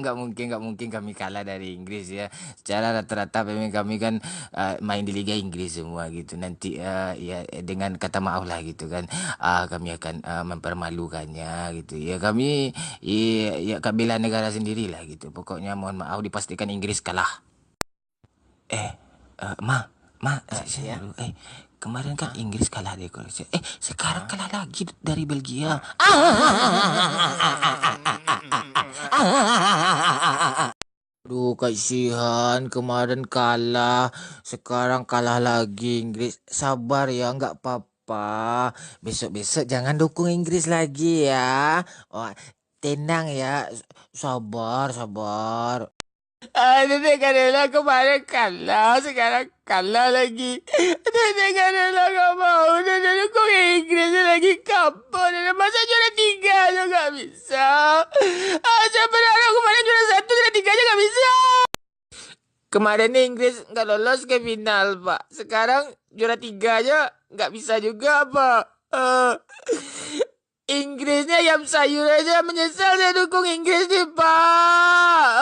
Nggak mungkin kami kalah dari Inggris ya. Secara rata-rata memang kami kan main di Liga Inggris semua gitu. Nanti ya dengan kata maaf lah gitu kan, kami akan mempermalukannya gitu. Ya kami ya bela negara sendiri lah gitu. Pokoknya mohon maaf dipastikan Inggris kalah. Eh, ma, saya Ya. dulu. Kemarin kan Ah, Inggris kalah dari Kroasia. Sekarang ah. kalah lagi dari Belgia. Aduh, kasihan kemarin kalah, sekarang kalah lagi Inggris. Sabar ya, nggak apa-apa. Besok-besok jangan dukung Inggris lagi ya. Oh, tenang ya, sabar, sabar. Nenek Kanela kemarin kalah, sekarang kalah lagi. Nenek Kanela gak mau, Nenek dukung Inggris lagi kapok. Nenek masa juara tiga aja gak bisa. Saya berharap kemarin juara satu, juara tiga aja gak bisa. Kemarin nih Inggris nggak lolos ke final, Pak. Sekarang juara tiga aja nggak bisa juga, Pak. Inggrisnya ayam sayur aja menyesal saya dukung Inggris nih, Pak.